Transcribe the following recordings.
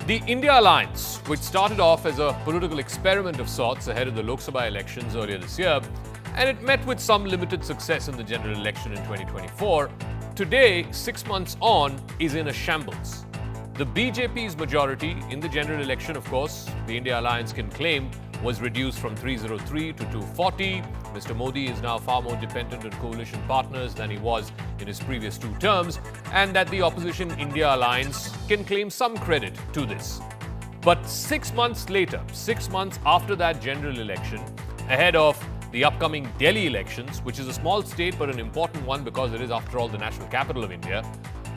The India Alliance, which started off as a political experiment of sorts ahead of the Lok Sabha elections earlier this year, and it met with some limited success in the general election in 2024, today, 6 months on, is in a shambles. The BJP's majority in the general election, of course, the India Alliance can claim, was reduced from 303 to 240. Mr. Modi is now far more dependent on coalition partners than he was in his previous 2 terms, and that the opposition India Alliance can claim some credit to this. But 6 months later, 6 months after that general election, ahead of the upcoming Delhi elections, which is a small state but an important one because it is, after all, the national capital of India,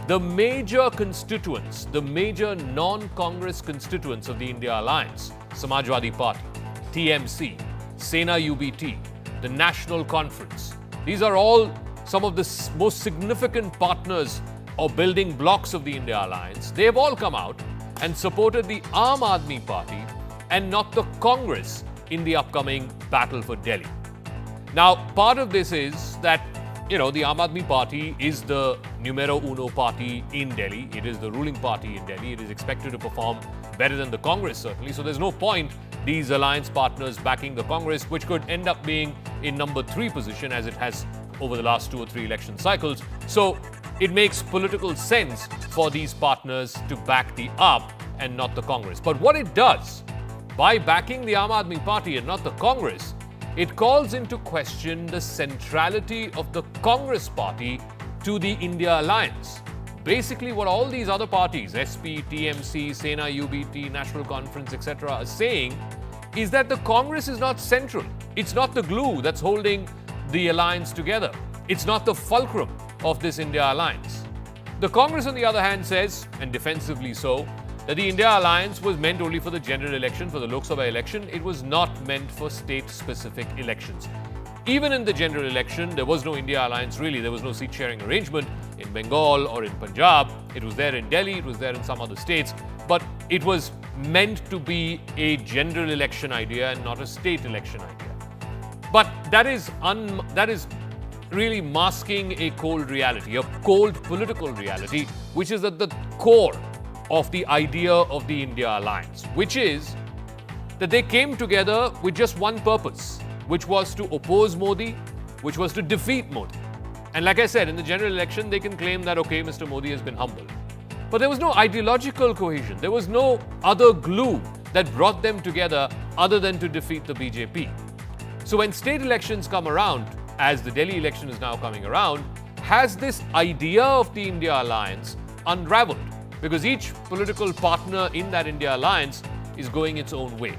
the major constituents, the major non-Congress constituents of the India Alliance, Samajwadi Party, TMC, Sena UBT, the National Conference, these are all some of the most significant partners or building blocks of the India Alliance. They have all come out and supported the Aam Aadmi Party and not the Congress in the upcoming battle for Delhi. Now, part of this is that, the Aam Aadmi Party is the numero uno party in Delhi. It is the ruling party in Delhi. It is expected to perform better than the Congress, certainly. So there's no point these alliance partners backing the Congress, which could end up being in number 3 position as it has over the last 2 or 3 election cycles. So it makes political sense for these partners to back the AAP and not the Congress. But what it does, by backing the Aam Aadmi Party and not the Congress, it calls into question the centrality of the Congress party to the India Alliance. Basically, what all these other parties, SP, TMC, Sena, UBT, National Conference, etc., are saying is that the Congress is not central. It's not the glue that's holding the alliance together. It's not the fulcrum of this India Alliance. The Congress, on the other hand, says, and defensively so, that the India Alliance was meant only for the general election, for the Lok Sabha election. It was not meant for state-specific elections. Even in the general election, there was no India Alliance really. There was no seat-sharing arrangement in Bengal or in Punjab. It was there in Delhi, it was there in some other states. But it was meant to be a general election idea and not a state election idea. But that is really masking a cold reality, a cold political reality, which is at the core of the idea of the India Alliance, which is that they came together with just one purpose, which was to oppose Modi, which was to defeat Modi. And like I said, in the general election, they can claim that, okay, Mr. Modi has been humbled. But there was no ideological cohesion. There was no other glue that brought them together other than to defeat the BJP. So when state elections come around, as the Delhi election is now coming around, has this idea of the India Alliance unraveled? Because each political partner in that India Alliance is going its own way.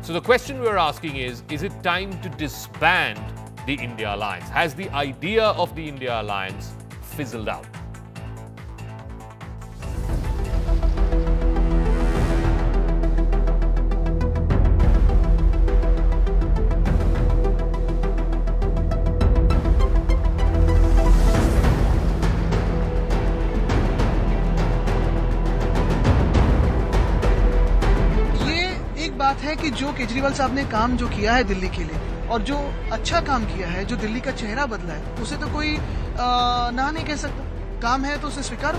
So the question we're asking is it time to disband the India Alliance? Has the idea of the India Alliance fizzled out? बात है कि जो केजरीवाल साहब ने काम जो किया है दिल्ली के लिए और जो अच्छा काम किया है, जो दिल्ली का चेहरा बदला है, उसे तो कोई ना नहीं कह सकता। काम है तो उसे स्वीकारो।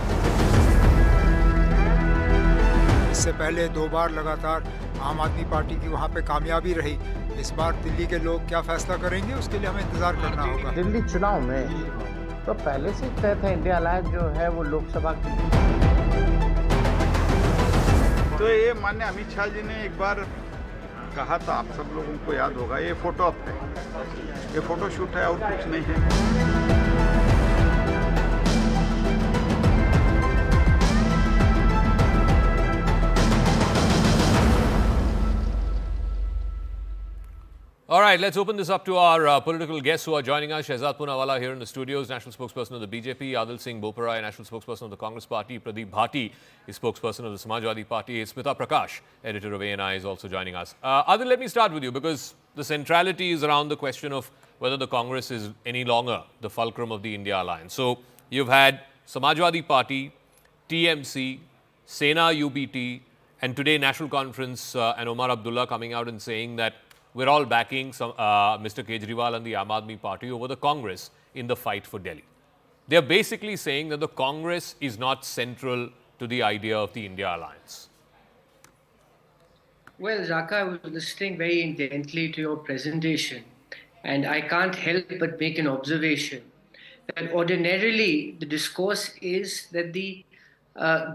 इससे पहले 2 बार लगातार आम आदमी पार्टी की वहाँ पे कामयाबी रही। इस बार दिल्ली के लोग क्या फैसला करेंगे, उसके लिए हमें इंतजार करना होगा। दिल्ली चुनाव में तो पहले से तय था इंडिया अलायंस जो है वो लोकसभा की। तो ये माननीय अमित शाह जी ने एक बार कहा था, आप सब लोगों को याद होगा, ये फोटो ऑप है, ये फोटो शूट है और कुछ नहीं है। All right, let's open this up to our political guests who are joining us. Shehzad Poonawala here in the studios, national spokesperson of the BJP. Adil Singh Boparai, national spokesperson of the Congress Party. Pradeep Bhati is spokesperson of the Samajwadi Party. Smita Prakash, editor of ANI, is also joining us. Adil, let me start with you because the centrality is around the question of whether the Congress is any longer the fulcrum of the India Alliance. So you've had Samajwadi Party, TMC, Sena UBT, and today National Conference and Omar Abdullah coming out and saying that we're all backing Mr. Kejriwal and the Aam Aadmi Party over the Congress in the fight for Delhi. They're basically saying that the Congress is not central to the idea of the India Alliance. Well, Zaka, I was listening very intently to your presentation, and I can't help but make an observation that ordinarily the discourse is that the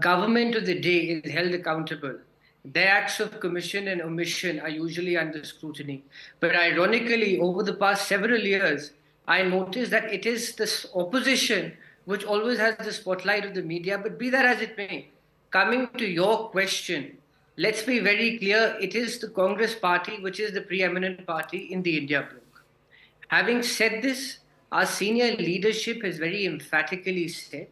government of the day is held accountable. Their acts of commission and omission are usually under scrutiny. But ironically, over the past several years, I noticed that it is this opposition which always has the spotlight of the media. But be that as it may, coming to your question, let's be very clear, it is the Congress party which is the preeminent party in the India bloc. Having said this, our senior leadership has very emphatically said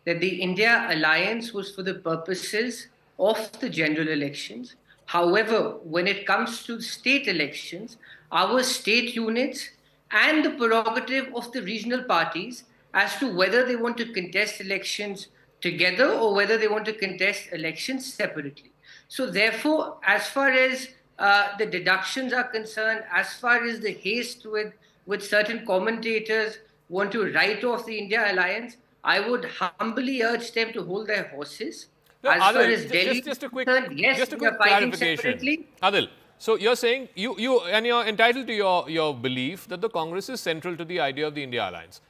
that the India alliance was for the purposes of the general elections. However, when it comes to state elections, our state units and the prerogative of the regional parties as to whether they want to contest elections together or whether they want to contest elections separately. So, therefore, as far as the deductions are concerned, as far as the haste with certain commentators want to write off the India alliance, I would humbly urge them to hold their horses. No, As far Adil, as Delhi just a is quick, concerned, yes, just a we are quick fighting clarification. separately. Adil, so you're saying and you're entitled to your belief that the Congress is central to the idea of the India alliance.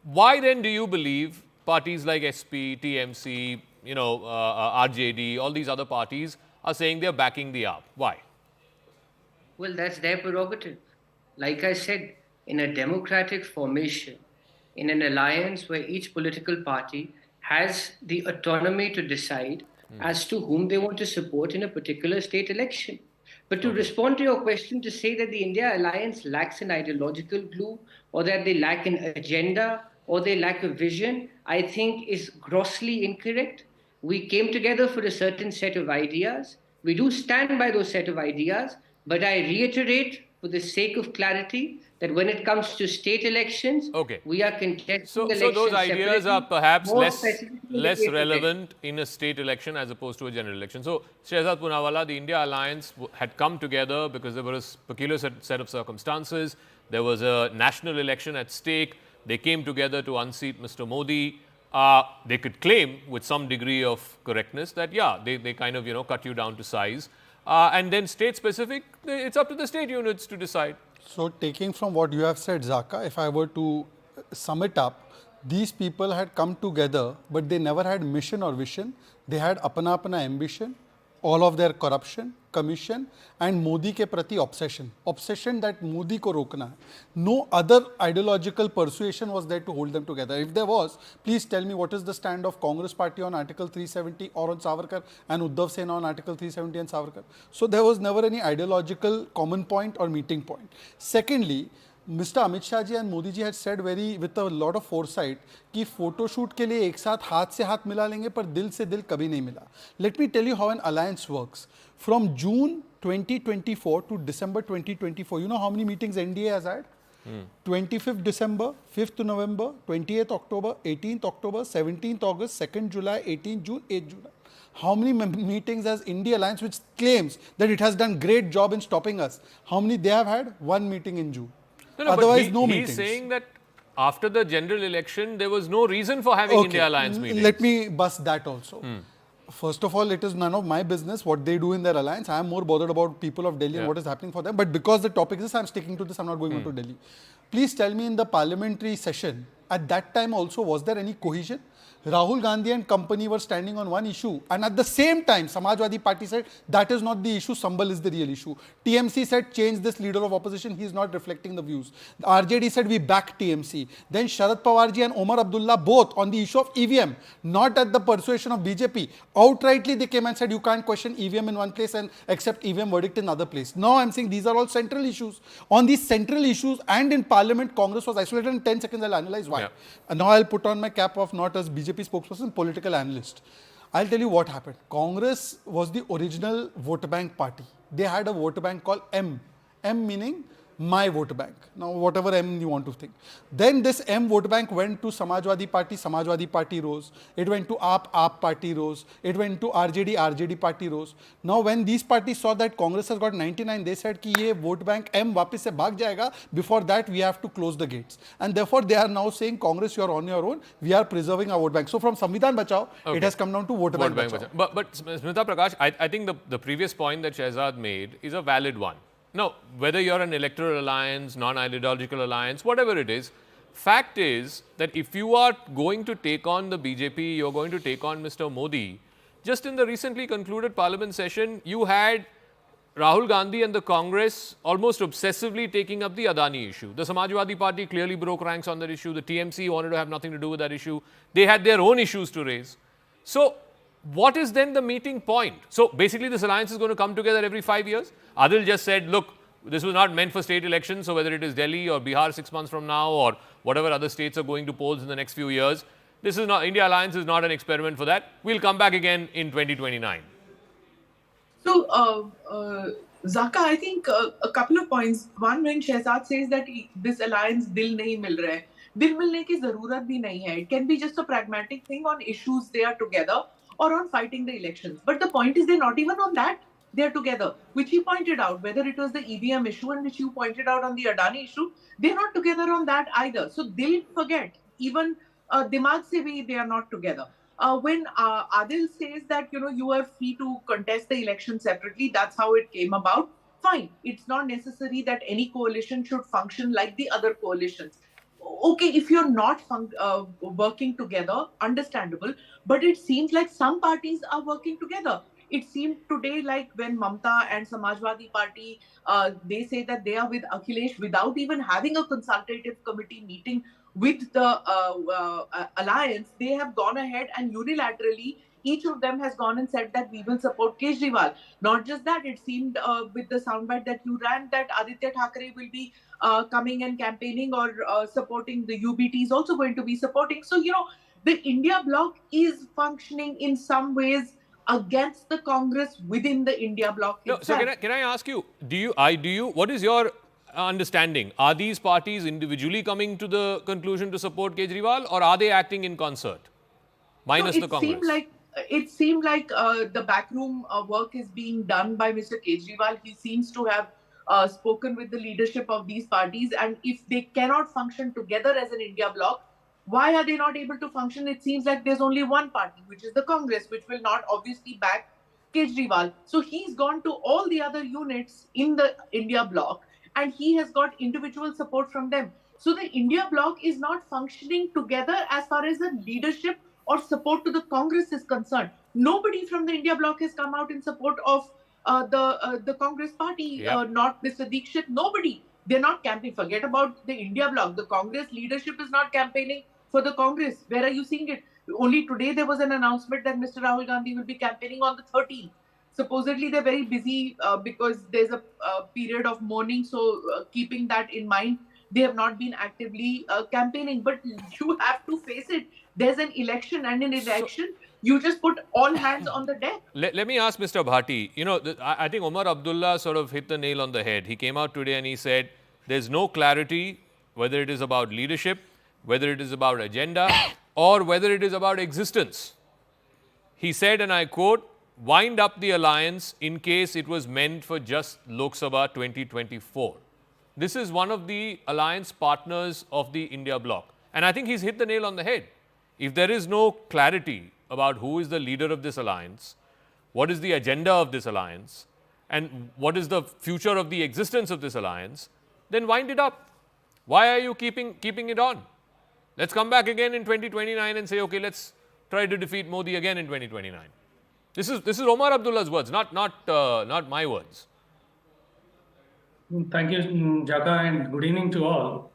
Why then do you believe parties like SP, TMC, RJD, all these other parties are saying they're backing the AAP? Why? Well, that's their prerogative. Like I said, in a democratic formation, in an alliance where each political party has the autonomy to decide as to whom they want to support in a particular state election. But to respond to your question, to say that the India alliance lacks an ideological glue or that they lack an agenda or they lack a vision, I think is grossly incorrect. We came together for a certain set of ideas. We do stand by those set of ideas, but I reiterate, for the sake of clarity, that when it comes to state elections, Okay. we are contesting So elections those ideas separately, are perhaps more less specifically the less state election. relevant in a state election as opposed to a general election. So Shehzad Poonawalla, the India alliance had come together because there was a peculiar set of circumstances. There was a national election at stake. They came together to unseat Mr. Modi. They could claim with some degree of correctness that, they kind of, cut you down to size. And then state specific, it's up to the state units to decide. So taking from what you have said, Zaka, if I were to sum it up, these people had come together, but they never had mission or vision. They had apana ambition, all of their corruption, commission, and Modi ke prati obsession. Obsession that Modi ko rokna hai. No other ideological persuasion was there to hold them together. If there was, please tell me what is the stand of Congress party on Article 370 or on Savarkar and Uddhav Sena on Article 370 and Savarkar. So there was never any ideological common point or meeting point. Secondly, Mr. Amit Shah ji and Modi ji had said with a lot of foresight कि photo shoot के लिए एक साथ हाथ से हाथ मिला लेंगे पर दिल से दिल कभी नहीं मिला. Let me tell you how an alliance works. From June 2024 to December 2024, you know how many meetings NDA has had? 25th December, 5th November, 28th October, 18th October, 17th August, 2nd July, 18th June, 8th July. How many meetings has India Alliance, which claims that it has done great job in stopping us? How many they have had? One meeting in June. No, Otherwise, but no he's meetings. saying that after the general election, there was no reason for having India Alliance meetings. Let me bust that also. First of all, it is none of my business what they do in their alliance. I am more bothered about people of Delhi and what is happening for them. But because the topic is this, I am sticking to this. I am not going on to Delhi. Please tell me, in the parliamentary session, at that time also, was there any cohesion? Rahul Gandhi and company were standing on one issue, and at the same time Samajwadi Party said that is not the issue, Sambal is the real issue. TMC said change this leader of opposition, he is not reflecting the views. The RJD said we back TMC. Then Sharad Pawarji and Omar Abdullah both on the issue of EVM, not at the persuasion of BJP. Outrightly they came and said you can't question EVM in one place and accept EVM verdict in another place. Now I am saying these are all central issues. On these central issues and in Parliament, Congress was isolated. In 10 seconds I'll analyze why. And now I'll put on my cap of not as BJP spokesperson, political analyst. I'll tell you what happened. Congress was the original vote bank party. They had a vote bank called M. M meaning my vote bank. Now, whatever M you want to think. Then this M vote bank went to Samajwadi Party rose. It went to AAP Party rose. It went to RJD Party rose. Now, when these parties saw that Congress has got 99, they said कि ये vote bank M वापस से भाग जाएगा. Before that, we have to close the gates. And therefore, they are now saying, Congress, you are on your own. We are preserving our vote bank. So from Samvidhan Bachao, it has come down to vote bank Bachao. But Smita Prakash, I think the previous point that Shehzad made is a valid one. Now, whether you're an electoral alliance, non-ideological alliance, whatever it is, fact is that if you are going to take on the BJP, you're going to take on Mr. Modi, just in the recently concluded parliament session, you had Rahul Gandhi and the Congress almost obsessively taking up the Adani issue. The Samajwadi Party clearly broke ranks on that issue. The TMC wanted to have nothing to do with that issue. They had their own issues to raise. So, what is then the meeting point? So, basically this alliance is going to come together every 5 years. Adil just said, look, this was not meant for state elections, so whether it is Delhi or Bihar 6 months from now or whatever other states are going to polls in the next few years, this is not, India Alliance is not an experiment for that. We'll come back again in 2029. So, Zaka, I think a couple of points. One, when Shehzad says that this alliance dil nahi mil raha hai, dil milne ki zarurat bhi nahi hai. It can be just a pragmatic thing on issues they are together or on fighting the elections. But the point is they're not even on that. They're together, which he pointed out, whether it was the EVM issue and which you pointed out on the Adani issue, they're not together on that either. So they'll forget. Even Dimag se bhi, they are not together. When Adil says that, you are free to contest the election separately, that's how it came about. Fine. It's not necessary that any coalition should function like the other coalitions. Okay, if you're not working together, understandable. But it seems like some parties are working together. It seemed today like when Mamta and Samajwadi Party, they say that they are with Akhilesh without even having a consultative committee meeting with the alliance, they have gone ahead and unilaterally, each of them has gone and said that we will support Kejriwal. Not just that, it seemed with the soundbite that you ran that Aditya Thackeray will be coming and campaigning or supporting. The UBT is also going to be supporting. So, the India Bloc is functioning in some ways against the Congress within the India Bloc itself. So can I ask you, what is your understanding? Are these parties individually coming to the conclusion to support Kejriwal, or are they acting in concert? Minus the Congress. It seemed like the backroom work is being done by Mr. Kejriwal. He seems to have spoken with the leadership of these parties, and if they cannot function together as an India Bloc, why are they not able to function? It seems like there's only one party, which is the Congress, which will not obviously back Kejriwal. So he's gone to all the other units in the India Bloc, and he has got individual support from them. So the India Bloc is not functioning together as far as the leadership or support to the Congress is concerned. Nobody from the India Bloc has come out in support of the Congress party, not Mr. Dikshit, nobody. They're not campaigning. Forget about the India Bloc. The Congress leadership is not campaigning for the Congress. Where are you seeing it? Only today there was an announcement that Mr. Rahul Gandhi will be campaigning on the 13th. Supposedly they're very busy because there's a period of mourning. So keeping that in mind, they have not been actively campaigning. But you have to face it. There's an election, and in election, you just put all hands on the deck. Let me ask Mr. Bhati. I think Omar Abdullah sort of hit the nail on the head. He came out today and he said, there's no clarity whether it is about leadership, whether it is about agenda, or whether it is about existence. He said, and I quote, wind up the alliance in case it was meant for just Lok Sabha 2024. This is one of the alliance partners of the India Bloc. And I think he's hit the nail on the head. If there is no clarity about who is the leader of this alliance, what is the agenda of this alliance, and what is the future of the existence of this alliance, then wind it up. Why are you keeping it on? Let's come back again in 2029 and say, okay, let's try to defeat Modi again in 2029. This is Omar Abdullah's words, not my words. Thank you, Jaka, and good evening to all.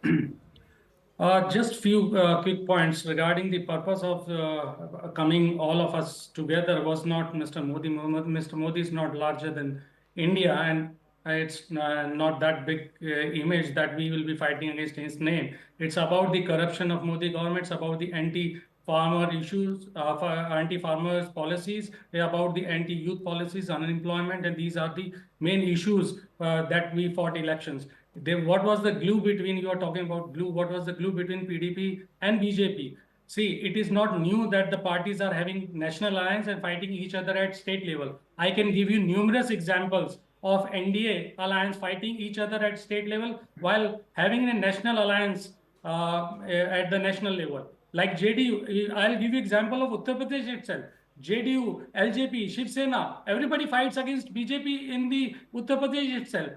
Just few quick points regarding the purpose of coming all of us together was not Mr. Modi. Mr. Modi is not larger than India, and it's not that big image that we will be fighting against his name. It's about the corruption of Modi government, it's about the anti-farmer issues, anti-farmers policies, about the anti-youth policies, unemployment, and these are the main issues that we fought elections. What was the glue between, you are talking about glue, what was the glue between PDP and BJP? See, it is not new that the parties are having national alliance and fighting each other at state level. I can give you numerous examples of NDA alliance fighting each other at state level while having a national alliance at the national level. Like JDU, I'll give you example of Uttar Pradesh itself. JDU, LJP, Shiv Sena, everybody fights against BJP in the Uttar Pradesh itself.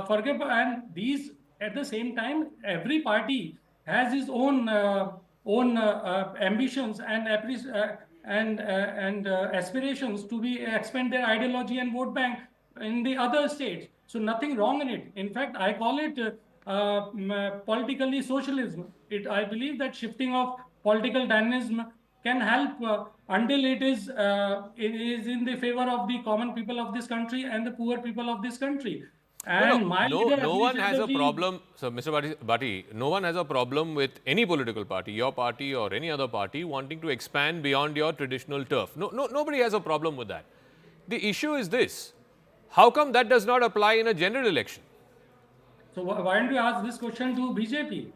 Forget, and these at the same time, every party has its own ambitions and aspirations to be expand their ideology and vote bank in the other states. So nothing wrong in it. In fact, I call it politically socialism. I believe that shifting of political dynamism can help until it is in the favor of the common people of this country and the poor people of this country. And no one has a problem, so Mr. Bhatti, no one has a problem with any political party, your party or any other party, wanting to expand beyond your traditional turf. Nobody has a problem with that. The issue is this: how come that does not apply in a general election? So why don't you ask this question to BJP?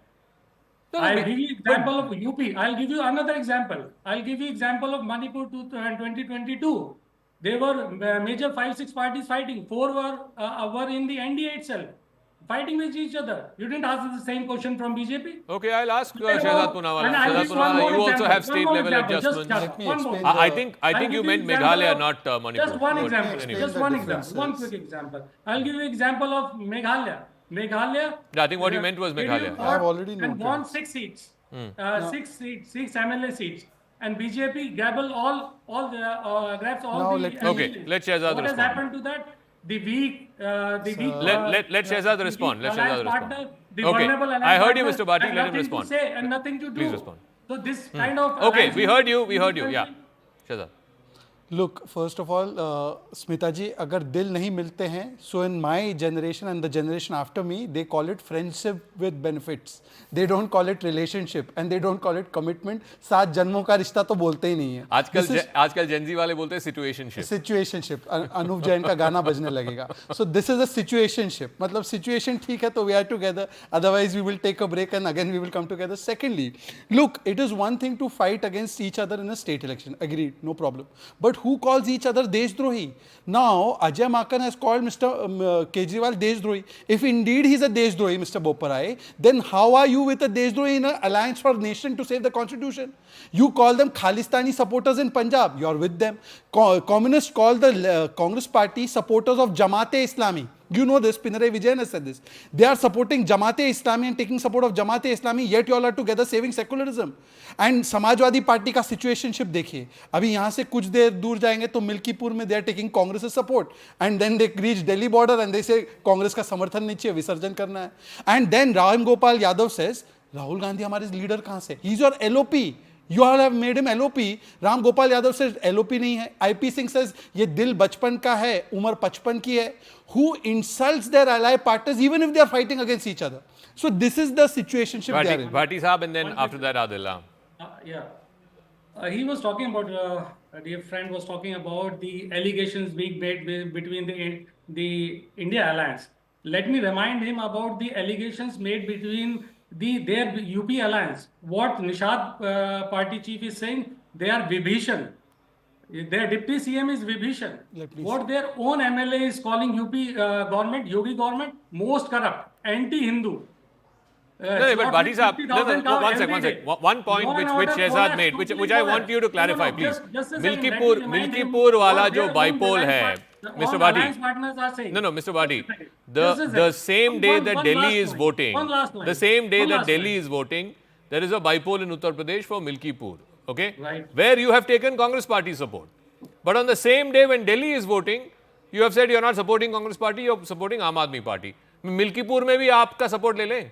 I'll give you example of UP. I'll give you another example. I'll give you example of Manipur 2022. There were major 5-6 parties fighting. 4 were in the NDA itself, fighting with each other. You didn't ask the same question from BJP? Okay, I'll ask Shehzad Poonawala. Shehzad Poonawala, you also have state level adjustments. I think you meant Meghalaya, not Manipur. Just one example. Anyway. Just one example. One quick example. I'll give you example of Meghalaya. Meghalaya. I think what you meant was Meghalaya. I have already noted. And won 6 seats. 6 MLA seats. And BJP grabs all the Okay, let Shehzad respond. What has happened to that? Let Shehzad respond. Let Shehzad respond. Okay, I heard you, Mr. Bhatti. Let him respond. To say and nothing to do. Please respond. So this kind of okay, we heard you. Yeah, Shehzad. Look, first of all, Smita ji, अगर दिल नहीं मिलते हैं, so in my generation and the generation after me, they call it friendship with benefits. They don't call it relationship and they don't call it commitment. 7 जन्मों का रिश्ता तो बोलते ही नहीं है. आजकल जेनजी वाले बोलते हैं situationship. Situationship. अनूप जैन का गाना बजने लगेगा. So this is a situationship. मतलब situation ठीक है तो we are together. Otherwise we will take a break and again we will come together. Secondly, look, it is one thing to fight against each other in a state election. Agreed, no problem. But who calls each other Deshdrohi? Now, Ajay Makan has called Mr. Kejriwal Deshdrohi. If indeed he is a Deshdrohi, Mr. Boparai, then how are you with a Deshdrohi in an alliance for nation to save the constitution? You call them Khalistani supporters in Punjab. You are with them. Communists call the Congress party supporters of Jamaat-e-Islami. You know this, Pinarayi Vijayan has said this. They are supporting Jamaat-e-Islami and taking support of Jamaat-e-Islami, yet you all are together saving secularism. And Samajwadi Party का situationship देखिए. अभी यहाँ से कुछ देर दूर जाएंगे तो मिल्कीपुर में they are taking Congress's support. And then they reach Delhi border and they say Congress का समर्थन नहीं चाहिए, विसर्जन करना है. And then Ram Gopal Yadav says, Rahul Gandhi हमारे leader कहाँ से? He is your LOP. You all have made him LOP. Ram Gopal Yadav says LOP नहीं है. IP Singh says ये दिल बचपन का है, उम्र 55 की है. Who insults their ally partners even if they are fighting against each other. So this is the situationship they are in. Bhatti Saab and then after that Adil. He was talking about, a dear friend was talking about the allegations being made between the India alliance. Let me remind him about the allegations made between their UP alliance. What Nishad party chief is saying, they are Vibhishan. Their deputy CM is Vibhishan. What their own MLA is calling UP government, Yogi government, most corrupt, anti-Hindu. No, but Bhatti Saab, one sec. One point which Shehzad made, which I want you to clarify, please. Milkipur wala jo bipole hai, Mr. Bhatti. No, Mr. Bhatti. The same day that Delhi is voting, there is a bipole in Uttar Pradesh for Milkipur, okay? Right. Where you have taken Congress party support. But on the same day when Delhi is voting, you have said you are not supporting Congress party, you are supporting Aam Aadmi Party. Milkipur mein bhi aapka support le le.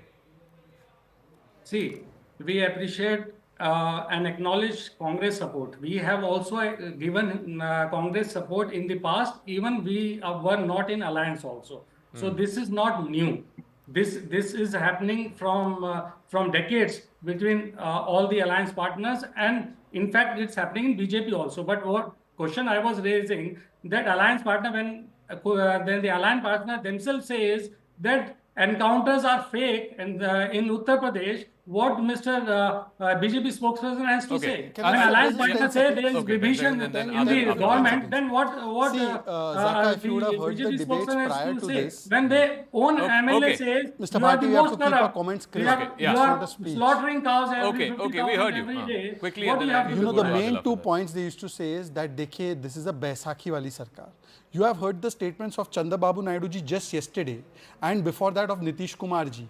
See, we appreciate and acknowledge Congress support. We have also given Congress support in the past, even we were not in alliance also. So this is not new. This is happening from decades between all the alliance partners, and in fact it's happening in BJP also. But what question I was raising, that alliance partner, when then the alliance partner themselves says that encounters are fake, and in Uttar Pradesh, what Mr. BJP spokesperson has to Okay. say. Can When I- alliance just 10 partners say seconds. there is Okay, 10 division seconds and then in the Adil, government, Adil. then what See, Zaka, if you would have heard the BJP debates spokesperson prior has to to say? this. When their own Okay, MLA okay. says, Mr. you are Bharti, the you have most to keep our corrupt, comments you crisp. are, Okay, yeah. you It's are not a speech. slaughtering cows every Okay, 50,000 okay, we heard you. every day. Quickly, What and do then you have I- to You know, do the about it? main Adil two after that. points they used to say is that, dekhiye, this is a Baisakhi wali sarkar. You have heard the statements of Chandrababu Naidu ji just yesterday, and before that of Nitish Kumar ji.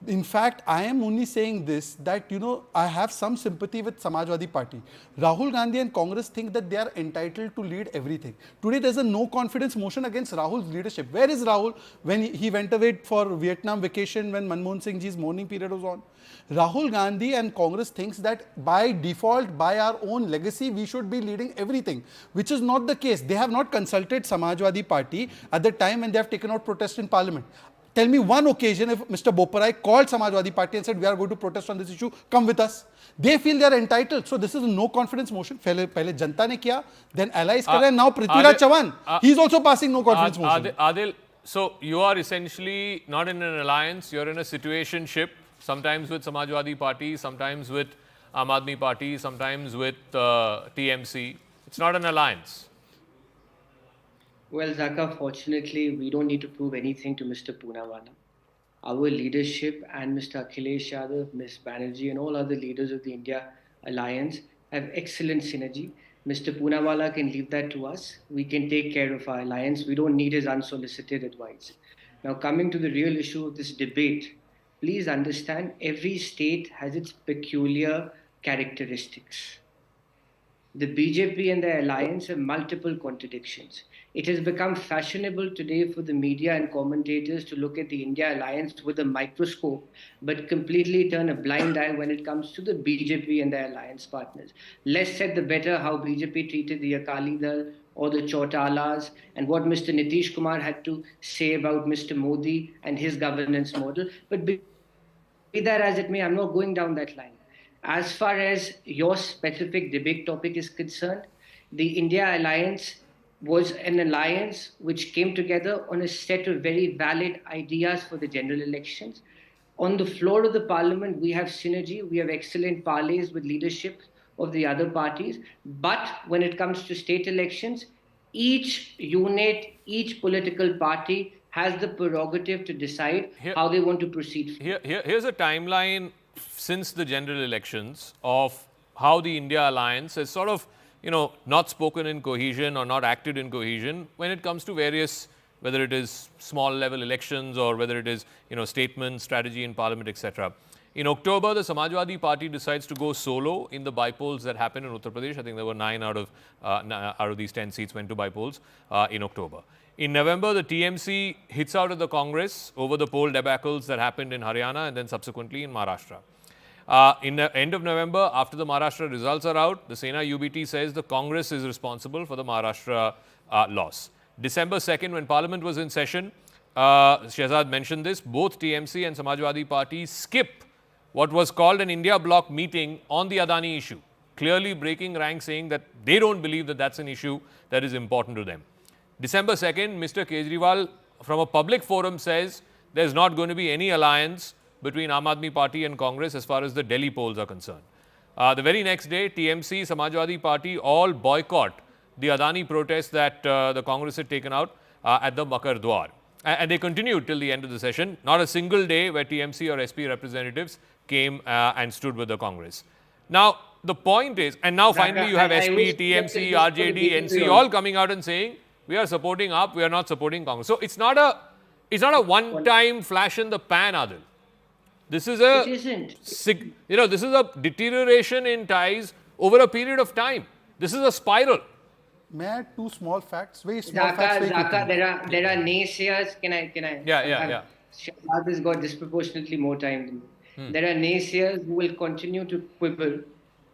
In fact, I am only saying this, that, you know, I have some sympathy with Samajwadi Party. Rahul Gandhi and Congress think that they are entitled to lead everything. Today, there's a no confidence motion against Rahul's leadership. Where is Rahul when he went away for Vietnam vacation when Manmohan Singh ji's mourning period was on? Rahul Gandhi and Congress thinks that by default, by our own legacy, we should be leading everything, which is not the case. They have not consulted Samajwadi Party at the time when they have taken out protest in parliament. Tell me one occasion if Mr. Boparai called Samajwadi Party and said, we are going to protest on this issue, come with us. They feel they are entitled. So this is a no confidence motion. Pehle Janta ne kiya, then allies kar rahe hain, now Prithviraj Chavan. He's also passing no confidence motion. Adil, so you are essentially not in an alliance, you're in a situationship, sometimes with Samajwadi Party, sometimes with Aam Aadmi Party, sometimes with TMC. It's not an alliance. Well, Zaka, fortunately, we don't need to prove anything to Mr. Poonawala. Our leadership and Mr. Akhilesh Yadav, Ms. Banerjee, and all other leaders of the India Alliance have excellent synergy. Mr. Poonawala can leave that to us. We can take care of our alliance. We don't need his unsolicited advice. Now, coming to the real issue of this debate, please understand every state has its peculiar characteristics. The BJP and the alliance have multiple contradictions. It has become fashionable today for the media and commentators to look at the India alliance with a microscope, but completely turn a blind eye when it comes to the BJP and their alliance partners. Less said the better how BJP treated the Akali Dal or the Chautalas, and what Mr. Nitish Kumar had to say about Mr. Modi and his governance model. But be that as it may, I'm not going down that line. As far as your specific debate topic is concerned, the India alliance was an alliance which came together on a set of very valid ideas for the general elections. On the floor of the parliament, we have synergy, we have excellent parleys with leadership of the other parties. But when it comes to state elections, each unit, each political party has the prerogative to decide how they want to proceed. Here's a timeline since the general elections of how the India alliance has sort of, not spoken in cohesion or not acted in cohesion when it comes to various, whether it is small level elections or whether it is, statements, strategy in parliament, etc. In October, the Samajwadi Party decides to go solo in the bypolls that happened in Uttar Pradesh. I think there were 9 out of these 10 seats went to bypolls in October. In November, the TMC hits out at the Congress over the poll debacles that happened in Haryana and then subsequently in Maharashtra. In the end of November, after the Maharashtra results are out, the Sena UBT says the Congress is responsible for the Maharashtra loss. December 2nd, when Parliament was in session, Shehzad mentioned this, both TMC and Samajwadi Party skip what was called an India Bloc meeting on the Adani issue, clearly breaking rank, saying that they don't believe that that's an issue that is important to them. December 2nd, Mr. Kejriwal from a public forum says there's not going to be any alliance between Aam Aadmi Party and Congress as far as the Delhi polls are concerned. The very next day, TMC, Samajwadi Party all boycott the Adani protests that the Congress had taken out at the Makar Dwar. And they continued till the end of the session. Not a single day where TMC or SP representatives came and stood with the Congress. Now, the point is, and now finally you have SP, TMC, RJD, NC all coming out and saying, we are supporting AAP, we are not supporting Congress. So it's not a one-time flash in the pan, Adil. This is a, It isn't. This is a deterioration in ties over a period of time. This is a spiral. May I add 2 small facts? Very small facts. Very Zaka, quickly. there are naysayers. Can I? Yeah. Shahzad has got disproportionately more time than me. There are naysayers who will continue to quibble.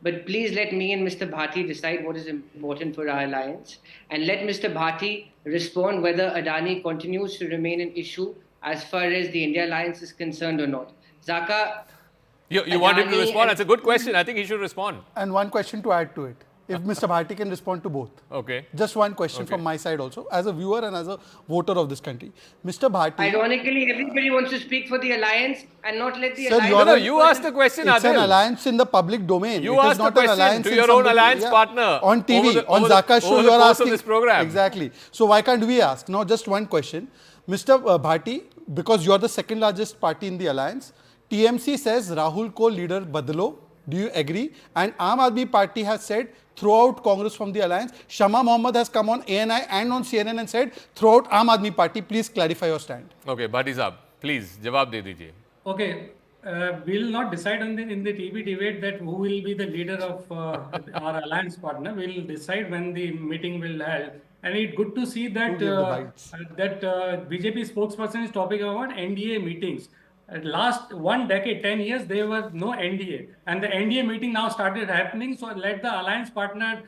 But please let me and Mr. Bharti decide what is important for our alliance. And let Mr. Bharti respond whether Adani continues to remain an issue as far as the India alliance is concerned or not. Zaka, You want him to respond? That's a good question. I think he should respond. And one question to add to it. if Mr. Bharti can respond to both. Okay. Just one question from my side also, as a viewer and as a voter of this country. Mr. Bharti. Ironically, everybody wants to speak for the alliance and not let the Sir, alliance... No, you asked the question, It's an Adil. alliance in the public domain. You it asked is not the an question alliance to in your own somebody- alliance partner on TV, on Zaka's show. over You the are course of asking this program. Exactly. So why can't we ask? Now, just one question, Mr. Bharti, because you are the second largest party in the alliance. TMC says Rahul ko leader badlo. Do you agree? And Aam Aadmi Party has said throughout Congress from the alliance. Shama Mohammed has come on ANI and on CNN and said throughout Aam Aadmi Party. Please clarify your stand. Okay, Bhatti Saab, please, jawab de dijiye. Okay, we'll not decide on in the TV debate that who will be the leader of our alliance partner. We'll decide when the meeting will held. And it's good to see that Who gave the bites? BJP spokesperson is talking about NDA meetings. At last 1 decade, 10 years, there were no NDA. And the NDA meeting now started happening. So let the alliance partner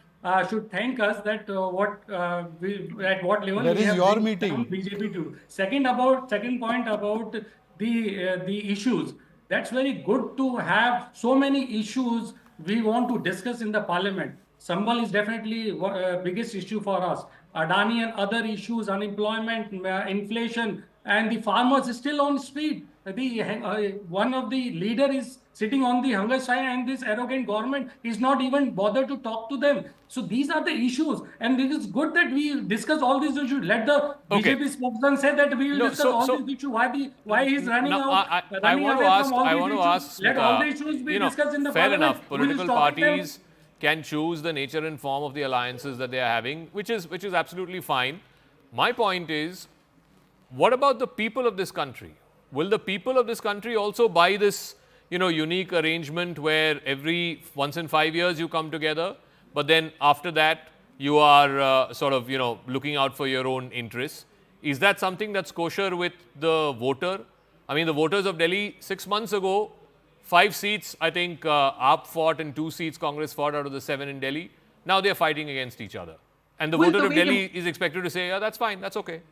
should thank us that at what level That we is have your bring meeting. down BJP to. Second point about the issues. That's very good to have so many issues we want to discuss in the parliament. Sambal is definitely biggest issue for us. Adani and other issues, unemployment, inflation, and the farmers is still on street. One of the leader is sitting on the hunger strike, and this arrogant government is not even bothered to talk to them. So these are the issues, and it is good that we discuss all these issues. Let the BJP spokesman say that we will discuss all these issues. Why he's running out? I want to ask. I want to ask. Let all the issues be discussed in the fair parliament. enough. Political parties can choose the nature and form of the alliances that they are having, which is absolutely fine. My point is, what about the people of this country? Will the people of this country also buy this, unique arrangement where every once in 5 years you come together, but then after that you are looking out for your own interests? Is that something that's kosher with the voter? I mean, the voters of Delhi 6 months ago, 5 seats, I think AAP fought and 2 seats Congress fought out of the 7 in Delhi. Now they are fighting against each other. And the voter of Delhi is expected to say, yeah, that's fine, that's okay.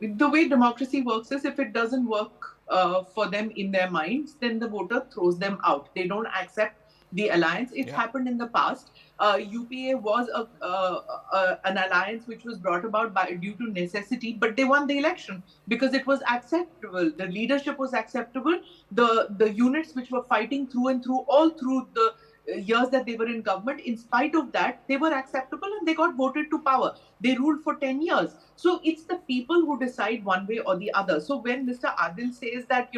The way democracy works is if it doesn't work for them in their minds, then the voter throws them out. They don't accept the alliance. It's happened in the past. UPA was an alliance which was brought about due to necessity, but they won the election because it was acceptable. The leadership was acceptable. The units which were fighting through and through, all through the years that they were in government, in spite of that, they were acceptable and they got voted to power. They ruled for 10 years. So it's the people who decide one way or the other. So when Mr. Adil says that,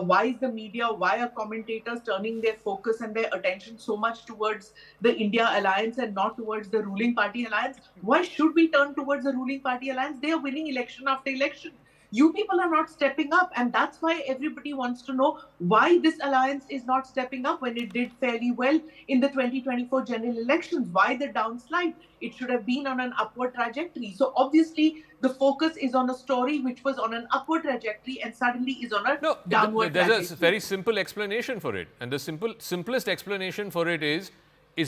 why is the media, why are commentators turning their focus and their attention so much towards the India alliance and not towards the ruling party alliance? Why should we turn towards the ruling party alliance? They are winning election after election. You people are not stepping up, and that's why everybody wants to know why this alliance is not stepping up when it did fairly well in the 2024 general elections. Why the downslide? It should have been on an upward trajectory. So obviously, the focus is on a story which was on an upward trajectory and suddenly is on a downward trajectory. There's a very simple explanation for it, and the simplest explanation for it is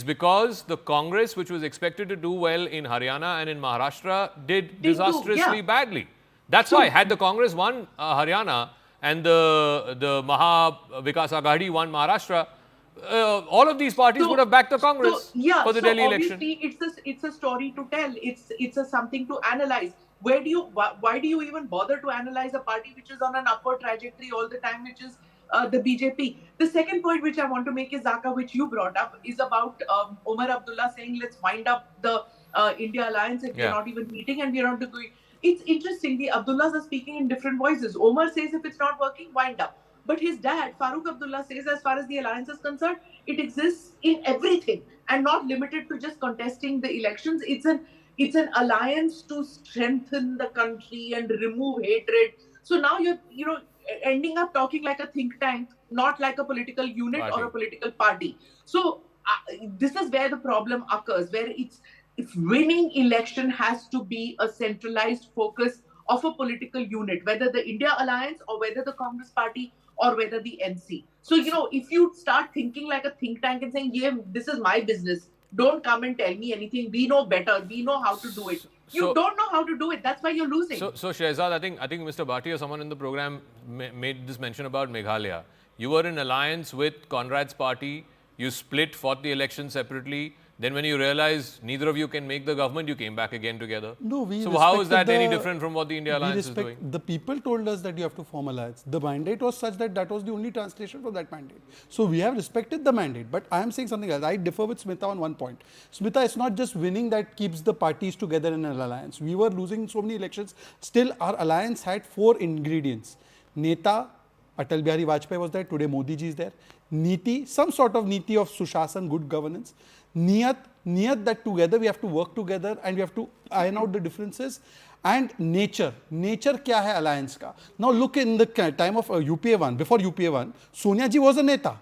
because the Congress, which was expected to do well in Haryana and in Maharashtra, did disastrously badly. That's why, had the Congress won Haryana and the Maha Vikas Aghadi won Maharashtra, all of these parties would have backed the Congress for the Delhi election. Obviously, it's a story to tell. It's a something to analyze. Why do you even bother to analyze a party which is on an upward trajectory all the time, which is the BJP? The second point which I want to make is, Zaka, which you brought up, is about Omar Abdullah saying, let's wind up the India alliance if we're not even meeting and we're not doing. It's interesting. The Abdullahs are speaking in different voices. Omar says if it's not working, wind up. But his dad, Farooq Abdullah, says as far as the alliance is concerned, it exists in everything and not limited to just contesting the elections. It's an alliance to strengthen the country and remove hatred. So now you're ending up talking like a think tank, not like a political unit or a political party. So this is where the problem occurs, where if winning election has to be a centralized focus of a political unit, whether the India alliance or whether the Congress party or whether the NC. So, if you start thinking like a think tank and saying, yeah, this is my business, don't come and tell me anything. We know better. We know how to do it. You don't know how to do it. That's why you're losing. So Shehzad, I think Mr. Bhatia or someone in the program made this mention about Meghalaya. You were in alliance with Conrad's party. You split, fought the election separately. Then when you realized neither of you can make the government, you came back again together. No, we So how is that respected any the- different from what the India Alliance is doing? The people told us that you have to form alliance. The mandate was such that that was the only translation for that mandate. So we have respected the mandate. But I am saying something else. I differ with Smita on one point. Smita, it's not just winning that keeps the parties together in an alliance. We were losing so many elections. Still, our alliance had 4 ingredients. Neta, Atal Bihari Vajpayee was there. Today, Modi ji is there. Niti, some sort of niti of Sushasan, good governance. Niyat that together we have to work together and we have to iron out the differences. And nature kya hai alliance ka? Now look in the time of UPA 1, before UPA 1, Sonia ji was a neta.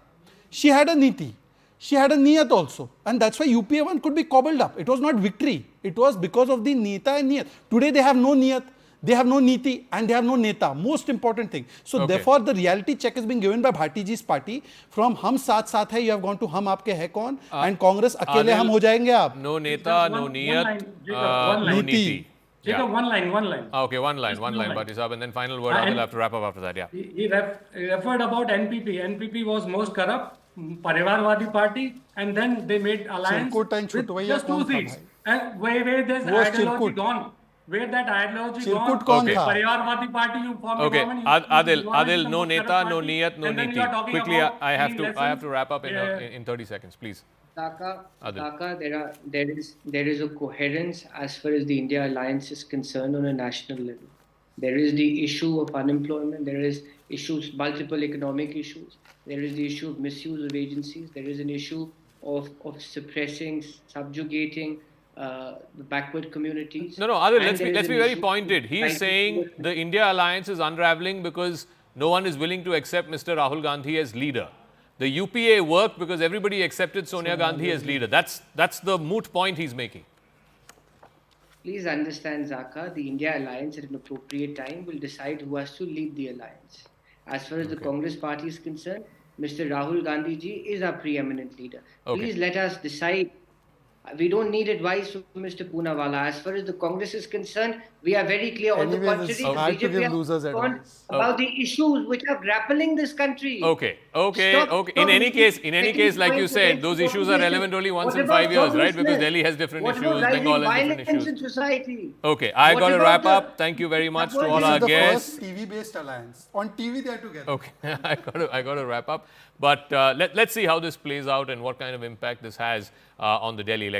She had a niti. She had a niyat also. And that's why UPA 1 could be cobbled up. It was not victory. It was because of the neta and niyat. Today they have no niyat. They have no niti and they have no neta. Most important thing. So therefore, the reality check is being given by Bharti ji's party. From hum saath hai, you have gone to hum aapke hai kaun, and Congress akele hum ho jayenge aap. No neta, no niyat, no niti. Yeah. One line. Okay, one line, Bhatti Saab, and then final word. I will have to wrap up after that. Yeah. He referred about NPP. NPP was most corrupt, Parivarwadi party, and then they made alliance with just 2 seats. And where there's ideology gone. Where that ideology gone, Parivarwadi party you form Okay, a government. Adil, no neta, no niyat, no niti. Quickly, I have to wrap up in 30 seconds, please. Taka, there is a coherence as far as the India Alliance is concerned on a national level. There is the issue of unemployment. There is issues, multiple economic issues. There is the issue of misuse of agencies. There is an issue of suppressing, subjugating the backward communities. No, Adil, let's be very pointed. He is saying the India Alliance is unraveling because no one is willing to accept Mr. Rahul Gandhi as leader. The UPA worked because everybody accepted Sonia Gandhi as leader. That's the moot point he's making. Please understand, Zaka, the India Alliance at an appropriate time will decide who has to lead the alliance. As far as the Congress party is concerned, Mr. Rahul Gandhi ji is our preeminent leader. Please let us decide. We don't need advice from Mr. Poonawala. As far as the Congress is concerned, we are very clear. On the contrary, the BJP has about the issues which are grappling this country. Okay. In any case, like you said, those issues are relevant only once in 5 years, right? Because Delhi has different issues, Bengal has different issues. In society? Okay, I got to wrap up. Thank you very much to all our guests. This is the first TV-based alliance. On TV, they are together. Okay, I got to wrap up. But let's see how this plays out and what kind of impact this has on the Delhi